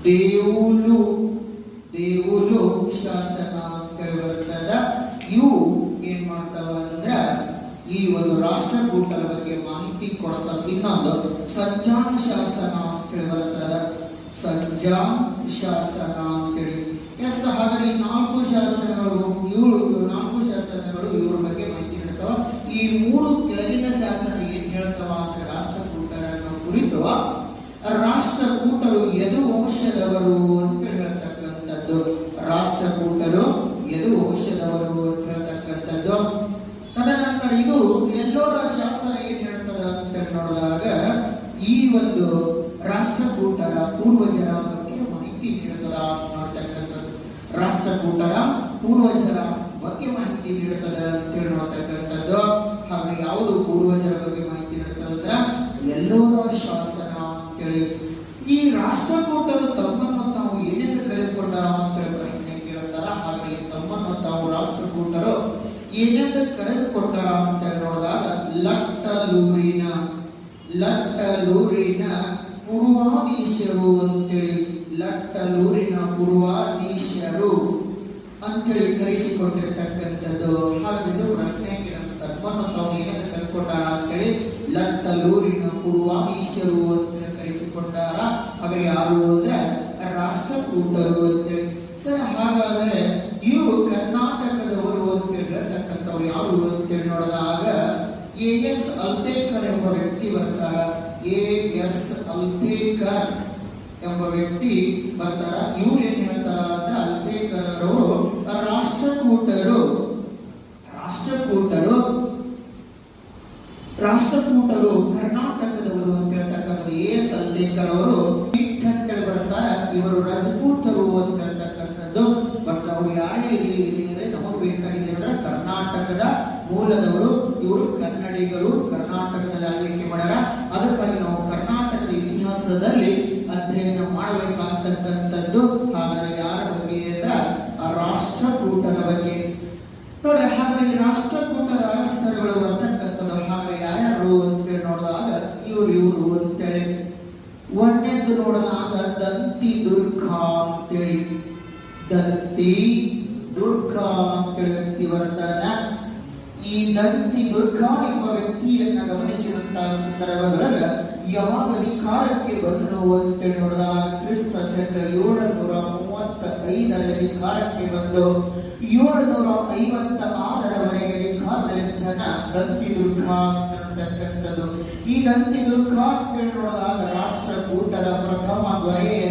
ದೇವುಲು ದೇವುಲು ಶಾಸನ ಅಂತೇಳಿ ಬರ್ತದ. ಇವು ಏನ್ ಮಾಡ್ತಾವ ಅಂದ್ರ ಈ ಒಂದು ರಾಷ್ಟ್ರಕೂಟರ ಬಗ್ಗೆ ಮಾಹಿತಿ ಕೊಡ್ತಾವ. ಇನ್ನೊಂದು ಸಂಜಾನ್ ಶಾಸನ ಅಂತೇಳಿ ಬರ್ತದ. ಸಂಜಾನ್ ಶಾಸನ ಅಂತೇಳಿ. ಎಸ್, ಹಾಗಾದ್ರೆ ಈ 4 ಶಾಸನಗಳು ಇವ್ರ ಬಗ್ಗೆ ಮಾಹಿತಿ ನೀಡ್ತಾವ. ಈ 3 ಕೆಳಗಿನ ಶಾಸನ ಏನ್ ಹೇಳ್ತಾವ ಅಂದ್ರೆ ರಾಷ್ಟ್ರಕೂಟರನ್ನು ಕುರಿತು ರಾಷ್ಟ್ರಕೂಟರು ಯದು ವಂಶದವರು ಅಂತ ಹೇಳ್ತಕ್ಕಂಥದ್ದು. ರಾಷ್ಟ್ರಕೂಟರು ಯದು ವಂಶದವರು ಅಂತ ಹೇಳ್ತಕ್ಕಂಥದ್ದು. ತದನಂತರ ಇದು ಎಲ್ಲೋರ ಶಾಸನ ಏನ್ ಹೇಳ್ತದ ಅಂತ ನೋಡಿದಾಗ ಈ ಒಂದು ರಾಷ್ಟ್ರಕೂಟರ ಪೂರ್ವಜರ ಬಗ್ಗೆ ಮಾಹಿತಿ ನೀಡುತ್ತದ ನೋಡ್ತಕ್ಕಂಥದ್ದು. ರಾಷ್ಟ್ರಕೂಟರ ಪೂರ್ವಜರ ಬಗ್ಗೆ ಮಾಹಿತಿ ನೀಡುತ್ತದೆ ಅಂತ ನೋಡ್ತಕ್ಕಂಥದ್ದು. ಹಾಗೆ ಯಾವುದು ಪೂರ್ವಜರ ಬಗ್ಗೆ ಮಾಹಿತಿ ನೀಡುತ್ತದಂದ್ರ ಎಲ್ಲೋರ ಶಾಸನ ಅಂತೇಳಿ. ಈ ರಾಷ್ಟ್ರಕೂಟರು ತಮ್ಮನ್ನು ತಾವು ಏನೆಂದು ಕಳೆದುಕೊಂಡಾರ ಅಂತೇಳಿ ಪ್ರಶ್ನೆ ಕೇಳುತ್ತಾರ. ಹಾಗೆ ತಮ್ಮನ್ನು ತಾವು ರಾಷ್ಟ್ರಕೂಟರು ಏನೆಂದು ಕಳೆದುಕೊಂಡಾರ ಅಂತ ನೋಡಿದಾಗ ಲಟ್ಟಲೂರಿನ ಪೂರ್ವಾಧೀಶರು ಅಂತೇಳಿ, ಲಟ್ಟಲೂರಿನ ಪೂರ್ವಾಧೀಶರು ಅಂತೇಳಿ ಕರೆಸಿಕೊಂಡಿರ್ತಕ್ಕಂಥದ್ದು. ಹಾಗಿದ್ದು ಪ್ರಶ್ನೆ ತಮ್ಮನ್ನು ತಾವು ಏನೆಂದು ಕಳೆದುಕೊಂಡಾರ ಅಂತೇಳಿ ಲಟ್ಟಲೂರಿನ ಪೂರ್ವಾಧೀಶರು ಅಂತೇಳಿ ಕರೆಸಿಕೊಂಡಾರ. ಹಾಗೆ ಯಾರು ಅಂದ್ರೆ ರಾಷ್ಟ್ರಕೂಟರು ಅಂತೇಳಿ. ಸರ್, ಹಾಗಾದರೆ ಇವರು ಕರ್ನಾಟಕದವರು ಅಂತ ಹೇಳ್ತಕ್ಕಂಥವ್ರು ಯಾರು ಅಂತೇಳಿ ನೋಡಿದಾಗ ಎಸ್ ಅಲ್ತೇಕರ್ ಎಂಬ ವ್ಯಕ್ತಿ ಬರ್ತಾರ. ಎಸ್ ಅಲ್ತೇಕರ್ ಎಂಬ ವ್ಯಕ್ತಿ ಬರ್ತಾರ. ಇವ್ರು ಏನ್ ಹೇಳ್ತಾರ ಅಂದ್ರೆ ಅಲ್ತೇಕರ್ ಅವರು ರಾಷ್ಟ್ರಕೂಟರು ಕರ್ನಾಟಕದವರು ಅಂತ ಹೇಳ್ತಕ್ಕಂಥದ್ದು. ಎಸ್ ಅಲ್ತೇಕರ್ ಅವರು ಅಂತೇಳಿ ಬರ್ತಾರ. ಇವರು ರಜಪೂತರು ಅಂತ ಹೇಳ್ತಕ್ಕಂಥದ್ದು. ಬಟ್ ಅವ್ರು ಯಾರೇ ಇಲ್ಲಿ ನಮಗೆ ಬೇಕಾಗಿದೆ ಅಂದ್ರೆ ಕರ್ನಾಟಕದ ಮೂಲದವರು. ಇವರು ಕನ್ನಡಿಗರು, ಕರ್ನಾಟಕದಲ್ಲಿ ಆಳ್ವಿಕೆ ಮಾಡ್ಯಾರ. ಅದಕ್ಕಾಗಿ ನಾವು ಕರ್ನಾಟಕದ ಇತಿಹಾಸದಲ್ಲಿ ಅಧ್ಯಯನ ಮಾಡಬೇಕಾಗ್ತಕ್ಕಂಥದ್ದು. ಹಾಗಾದ್ರೆ ಯಾರ ಬಗ್ಗೆ ಅಂದ್ರೆ ಆ ರಾಷ್ಟ್ರಕೂಟರ ಬಗ್ಗೆ ನೋಡ್ರಿ. ಹಾಗಾದ್ರೆ ಈ ರಾಷ್ಟ್ರಕೂಟರ ಅರಸರುಗಳು ಬರ್ತಕ್ಕಂಥದ್ದು. ಹಾಗಾದ್ರೆ ಯಾರ್ಯಾರು ಅಂತೇಳಿ ನೋಡಿದಾಗ ಇವರು ಅಂತೇಳಿ ಒಂದೆದ್ದು ನೋಡಿದಾಗ ದಂತಿ ದುರ್ಗ ಅಂತೇಳಿ, ದಂತಿ ದುರ್ಗ ಅಂತೇಳಿ ವ್ಯಕ್ತಿ ಬರ್ತಾನೆ. ಈ ದಂತಿ ದುರ್ಗ ಎಂಬ ವ್ಯಕ್ತಿಯನ್ನ ಗಮನಿಸಿದಂತಹ ಸಂದರ್ಭದೊಳಗೆ ಯಾವಾಗ ಅಧಿಕಾರಕ್ಕೆ ಬಂದರು ಅಂತೇಳಿ ನೋಡಿದಾಗ ಕ್ರಿಸ್ತ ಶಕ 735 ಅಧಿಕಾರಕ್ಕೆ ಬಂದು 756ರವರೆಗೆ ಅಧಿಕಾರದಲ್ಲಿದ್ದಾನ ದಂತಿ ದುರ್ಗ ಅಂತಕ್ಕಂಥದ್ದು. ಈ ದಂತಿ ದುರ್ಗ ಅಂತೇಳಿ ನೋಡಿದಾಗ ರಾಷ್ಟ್ರಕೂಟರ ಪ್ರಥಮ ದೊರೆಯ